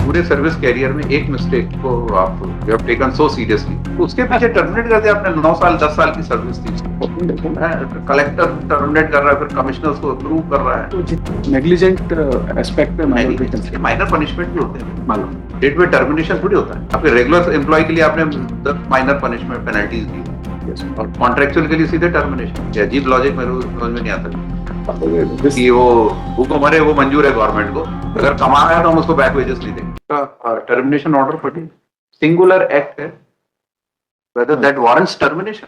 पूरे service career में एक मिस्टेक को आप you have taken so seriously, उसके पीछे टर्मिनेट कर दिया आपने। 9 साल 10 साल की सर्विस थी, कलेक्टर टर्मिनेट कर रहा है, फिर कमिश्नर उसको अप्रूव कर रहा है। नेग्लिजेंट एस्पेक्ट पे माइनर पनिशमेंट भी होते हैं मालूम, डेट में टर्मिनेशन थोड़ी होता है। आपके रेगुलर एम्प्लॉय के लिए आपने 10 माइनर पनिशमेंट पेनल्टीज दी और कॉन्ट्रेक्चुअल के लिए सीधे टर्मिनेशन। अजीब लॉजिक मेरे समझ में नहीं आता कि वो भूखों मरे वो मंजूर है गवर्नमेंट को, अगर कमा रहा है तो हम उसको बैक वेजेस नहीं देंगे। टर्मिनेशन ऑर्डर पढ़िए, सिंगुलर एक्ट है, वेदर दैट वारंट्स टर्मिनेशन।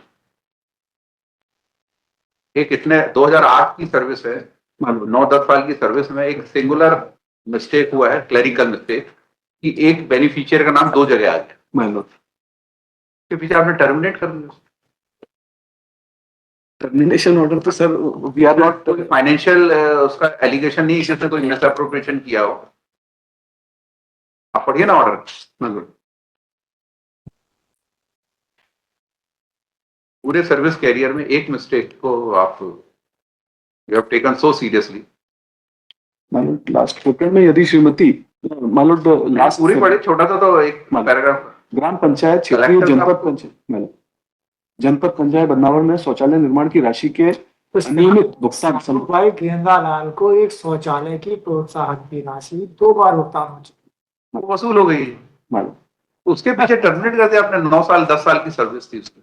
एक इतने 2008 की सर्विस है, 9-10 साल की सर्विस में एक सिंगुलर मिस्टेक हुआ है, क्लरिकल मिस्टेक, कि एक बेनिफिशियर का नाम 2 जगह आ गया, के पीछे आपने टर्मिनेट कर दिया। टर्मिनेशन ऑर्डर तो sir we are not financial उसका एलिगेशन नहीं है कि कोई मिसअप्रोप्रिएशन किया हो। आप पढ़िए ना ऑर्डर, पूरे सर्विस कैरियर में एक मिस्टेक को आप you have taken so seriously. मालूम लास्ट क्वार्टर में यदि श्रीमती मालूम लास्ट पूरी पढ़े, छोटा सा तो एक पैराग्राफ। ग्राम पंचायत क्षेत्रीय जनपद पंचायत जनपद पंचायत बदनावर में शौचालय निर्माण की राशि के अनियमित भुगतान भाई गेंदालाल को एक शौचालय की प्रोत्साहन की राशि 2 बार भुगतान हो चुकी, वो वसूल हो गई मालूम, उसके पीछे टर्मिनेट कर दिया आपने। 9 साल 10 साल की सर्विस थी उसकी,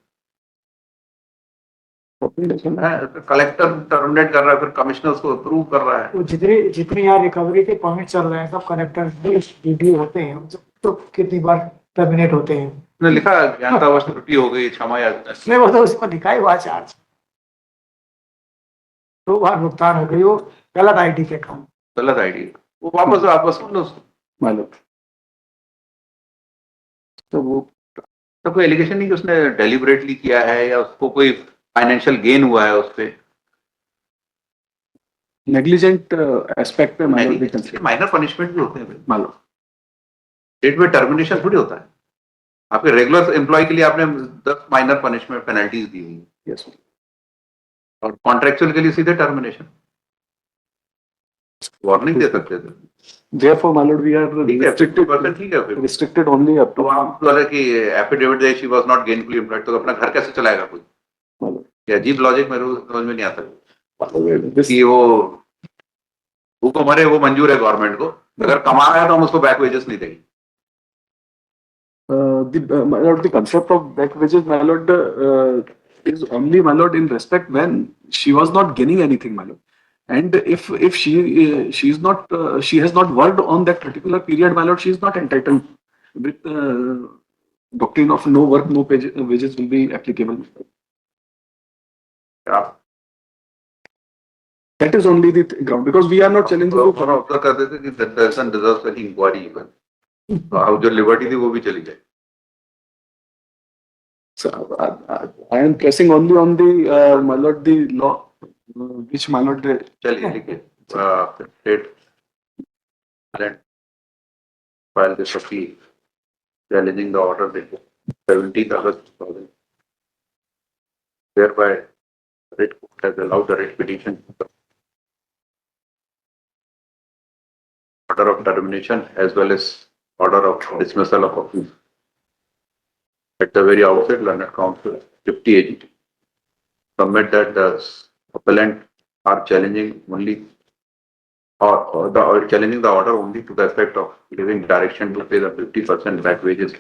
कलेक्टर टर्मिनेट कर रहा है, फिर कमिश्नर उसको अप्रूव कर रहा है। तो जितनी यहाँ रिकवरी के परमिट चल रहे हैं सब कलेक्टर ड्यूटी होते हैं, तो कितनी बार टर्मिनेट होते हैं। उसने लिखा ज्ञानतावश त्रुटि हो गई, क्षमा याचना। वो तो उसमें लिखा ही हुआ चार्ज 2 बार भुगतान हो गई, वो गलत आईडी के काम, गलत आईडी, वो वापस वापस सुन लो उसको मालूम। तो वो तो कोई एलिगेशन नहीं कि उसने डेलिबरेटली किया है या उसको कोई फाइनेंशियल गेन हुआ है उस पर। नेग्लिजेंट एस्पेक्ट पे माइनर पनिशमेंट भी होते हैं मालूम, डेट में टर्मिनेशन थोड़ी होता है। आपके रेगुलर एम्प्लॉय के लिए आपने 10 माइनर पनिशमेंट पेनल्टीज दी हुई यस और कॉन्ट्रेक्चुअल के लिए सीधे टर्मिनेशन, वार्निंग दे सकते थे। therefore my lord we are restricted ठीक है, फिर restricted only up तो to आप बोले कि affidavit they she was not gainfully employed, तो अपना घर कैसे चलाएगा कोई? ये अजीब लॉजिक मेरे समझ में नहीं आता कि वो भूखों मरे वो मंजूर है गवर्नमेंट को, अगर कमा रहा है तो हम उसको बैक वेजेस नहीं देंगे। my lord the concept of back wages my lord is only my lord in respect when she was not gaining anything my lord, and if she is not she has not worked on that particular period my lord, she is not entitled with doctrine of no work no wages will be applicable. Yeah. That is only the ground because we are not challenging to observe करते थे कि that person deserves an inquiry even, और जो liberty थी वो भी चली गई। So, I am pressing only on the my lord the law which my lord चलिए लिखिए, state file this appeal challenging the order dated 17th August 2000, whereby writ court has allowed the writ petition order of termination as well as order of dismissal of office. At the very outset, learned counsel 50 AG submit that the appellant are challenging only or challenging the order only to the effect of giving direction to pay the 50% back wages.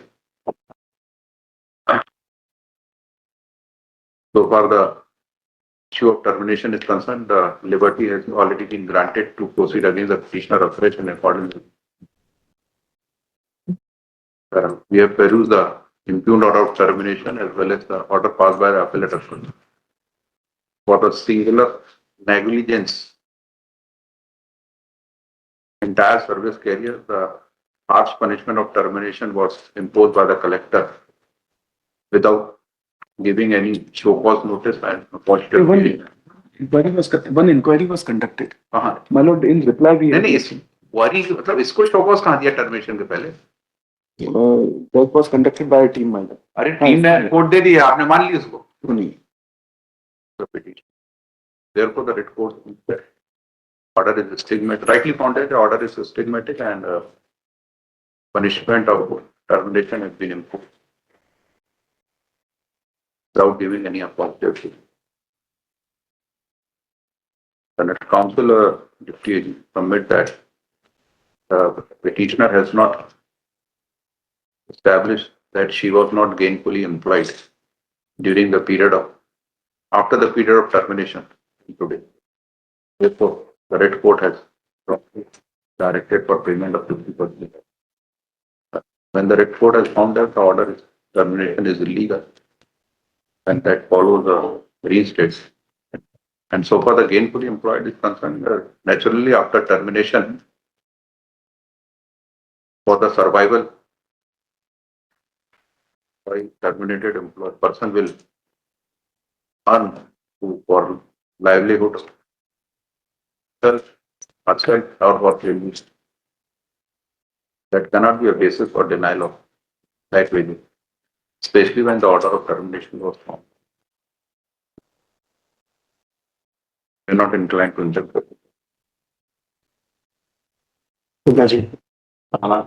So far, the issue of termination is concerned, the liberty has already been granted to proceed against the petitioner afresh in accordance with. We have perused the impugned order of termination as well as the order passed by the appellate official. For the singular negligence entire service career, the harsh punishment of termination was imposed by the collector without giving any show cause notice and positive one inquiry was conducted. My lord, in reply we नहीं inquiry मतलब इसको show cause कहाँ दिया termination के पहले? That was conducted by a team, my lord. अरे team ने court दे दिया, आपने मान ली उसको? नहीं. Therefore, the writ court order is stigmatic, rightly found that the order is stigmatic and punishment of termination has been imposed without giving any apology. The counsel or deputy AG submit that the petitioner has not established that she was not gainfully employed during the period of after the period of termination today. Therefore, the red court has directed for payment of 50%. When the red court has found that the order is termination is illegal, and that follows the reinstates. And so far the gainfully employed is concerned, naturally after termination, for the survival by terminated employee, person will earn for livelihood, outside or for wages. That cannot be a basis for denial of that wages, especially when the order of termination was found. We are not inclined to interpret. ठीक है जी। हाँ